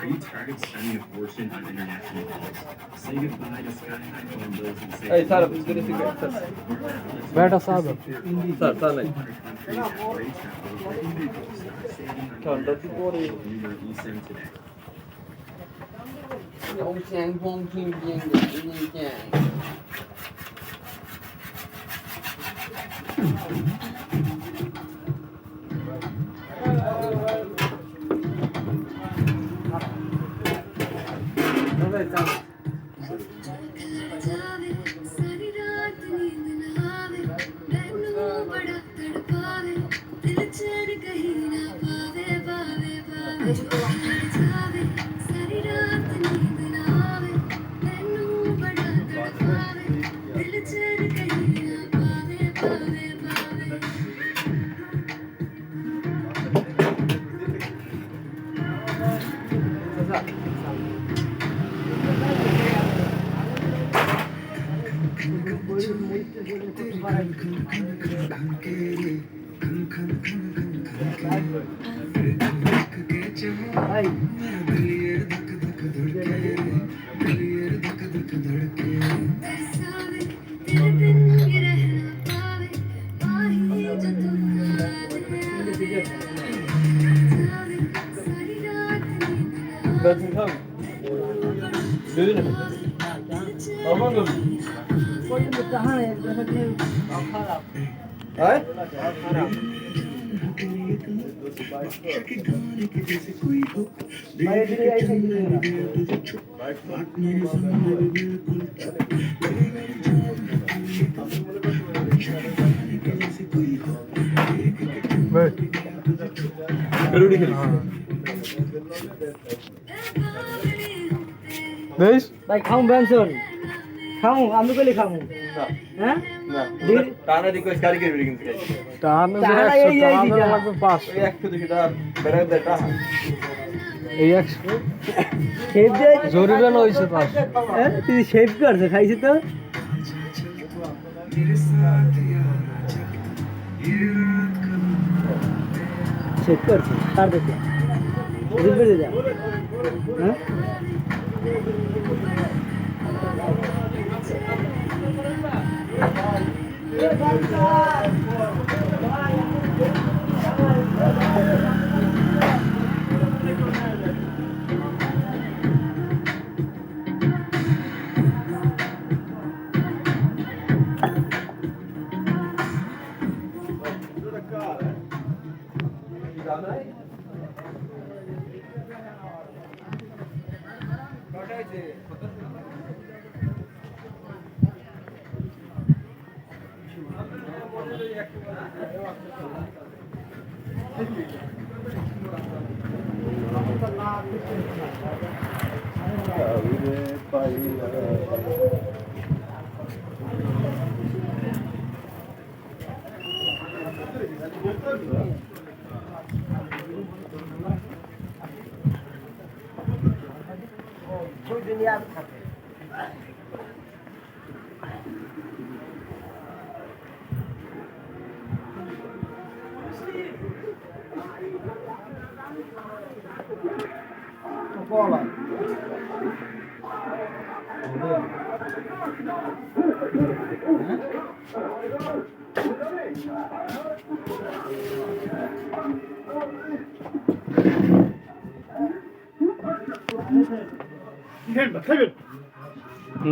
Are you tired of spending a fortune on international calls? Say goodbye to Sky High phone bills and say Hey, sir, please get a cigarette, sir. बैठो साहब Sir, नहीं। 200 countries have great travel where individuals start saving on ठंडा तो हो रही है। New York eSIM today. Ben tamam. Görün mü? Tamam mı? Hay? बैठ Görün mü? বেশ ভাই খাও বেনসন খাও আমি কইলে খাও হ্যাঁ না টানা রিকোয়েস্ট কারি করবি কিন্তু টান টানা এই এই দিটা। লাগবে 500 ওই 100 দেখি দাও বেড়া দে টানা এই 100 শেভ দে জরুরি না হইছে 500 হ্যাঁ তুই শেভ করছ খাইছিস তো শেভ করছ তার দেখে বুঝবে দে হ্যাঁ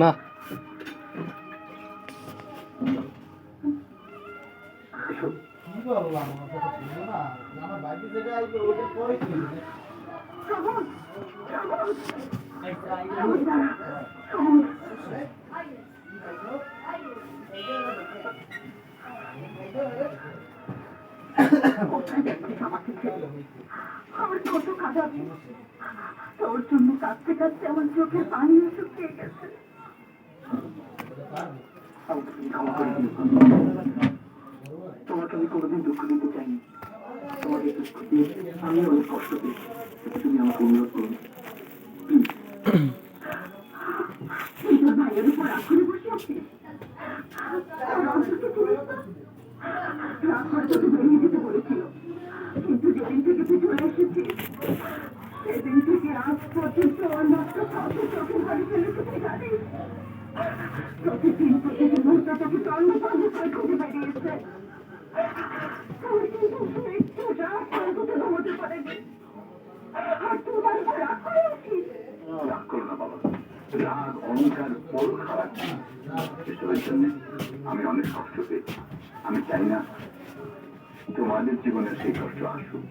না কি বললাম আমার বাইকে যেটা আইলো ওটা পরে কি আমাকে তুমি ক্ষমা করে দিও। তোমাকে আমি কোনোদিন দুঃখ দিতে চাইনি। তোমাকে দুঃখ দিয়ে আমি অনেক কষ্ট পেয়েছি। তুমি আমাকে অনুরোধ করো, ভাইয়ের উপর রাগ করে বসে আছে। রাগ করে তোকে বেরিয়ে যেতে বলেছিল, কিন্তু যেদিন থেকে তুই চলে এসেছিস সেদিন থেকে আজ পর্যন্ত অন্যত্র কাউকে চোখের বাড়ি ফেলে চলে জানিস। প্রতিদিন প্রতিদিন মুহূর্ত তোকে তন্ন তন্ন করে খুঁজে বেরিয়েছে। তুই কিন্তু একটু রাগ করে তোকে নামাতে পারেনি। আর তুই তার উপর রাগ করে আছিস। রাগ করো না বাবা, রাগ অহংকার বড় খারাপ। এসবের জন্য আমি অনেক কষ্ট পেয়েছি। আমি চাই না তোমাদের জীবনের সেই কষ্ট আসুক।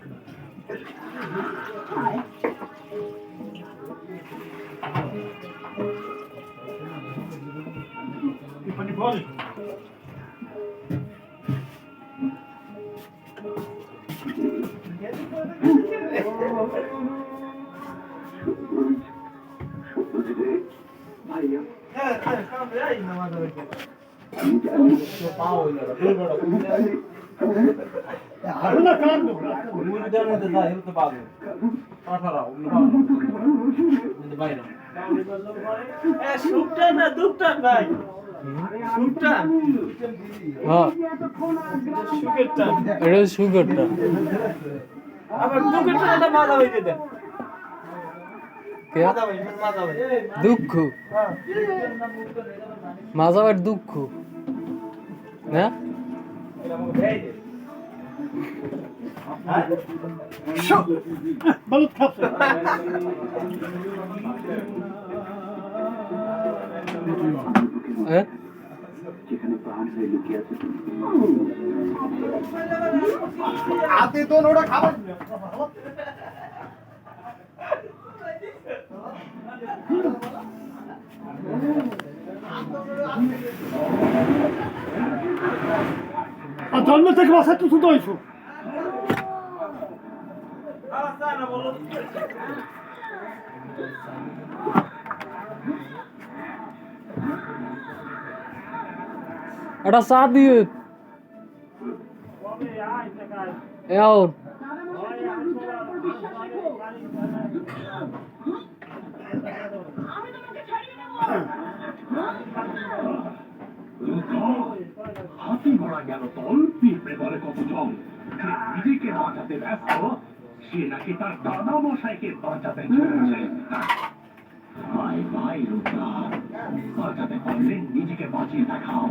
ভাইয়া আমি জানি হ্যাঁ এটা সুগারটা দুঃখ মাজাবার দুঃখ না যেখানে প্রাণ হয়ে লুকিয়ে আছে তুমি। হাতে তো ওটা খাবার জন্ম থেকে বাসায় তো শুধু হয়েছো এটা চা দিয়ে এও হাতি মারা গেল তল, পিঁপড়ে বলে কত জল। নিজেকে বাঁচাতে ব্যস্ত, সে নাকি তার দাদা মশাইকে বাঁচাতে চলেছে। ভাই ভাই রূপা, বাঁচাতে পারলে নিজেকে বাঁচিয়ে দেখাও।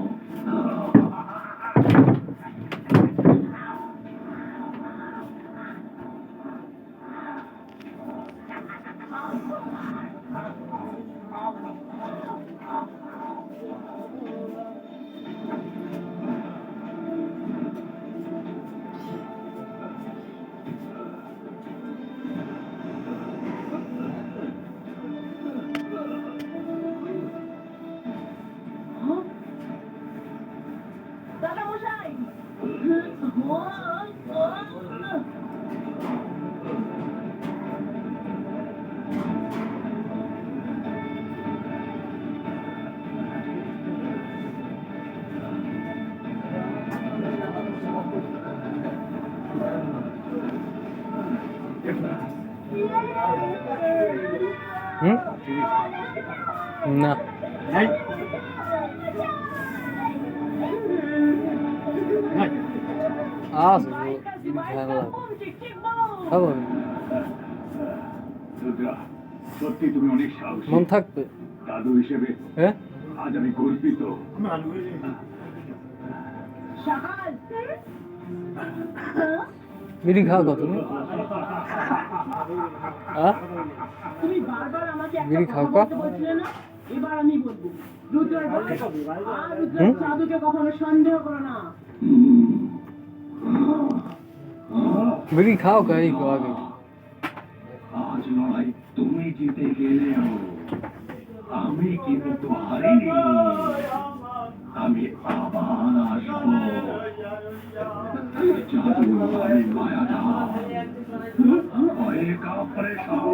না আছে খাবো সত্যি তুমি অনেক সাহসী। মন থাকবে দাদু হিসেবে হ্যাঁ আজ আমি গর্বিত। বিড়ি খাও কত তুমি তুমি বারবার আমাকে একটা বিড়ি খাও কথা কা বলতে বলছিলে না? এবার আমি বলবো, রুদ্রের ভাই, আর রুদ্রের জাদুকে কখনো সন্দেহ করো না। বিড়ি খাও কা এই আগে আজ লড়াই তুমি জিতে গেলেও আমি কিন্তু হারিনি। আমি আবার আসবো। জাদু আমি মায়াটা, ভয়ে কাঁপড়ে সব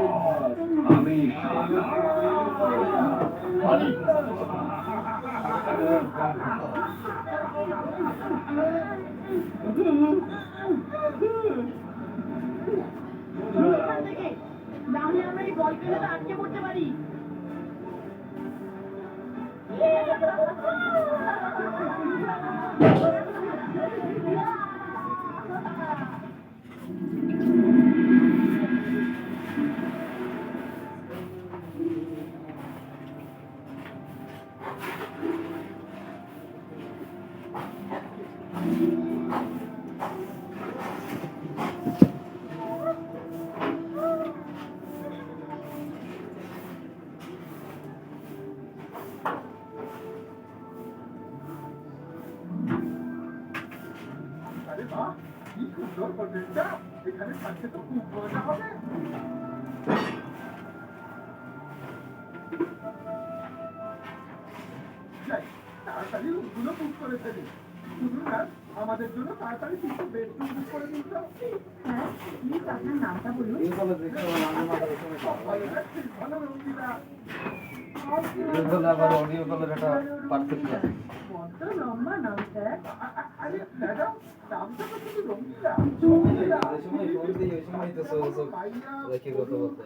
আমি সাদা। ওখান থেকে নাহলে আমরা এই বল খেলে আটকে পড়তে পারি আরে বাহ, কি সুন্দর হোটেলটা। এখানে থাকতে তো খুব মজা হবে। যাই, তাড়াতাড়ি রুমগুলো বুক করে ফেলি। শুনুন না, আমাদের জন্য তাড়াতাড়ি কিছু বেডরুম বুক করে দিন তো। হ্যাঁ প্লিজ আপনার নামটা বলুন ভালো রঙ্গিলা। আবার অডিও কলের একটা পার্থক্য আছে। বড্ড লম্বা নাম স্যার আরে ম্যাডাম, নামটা তো শুধু রঙ্গিলা। ওই সময় ফোন দিই, ওই সময় তো সব দেখি কথা বলতে।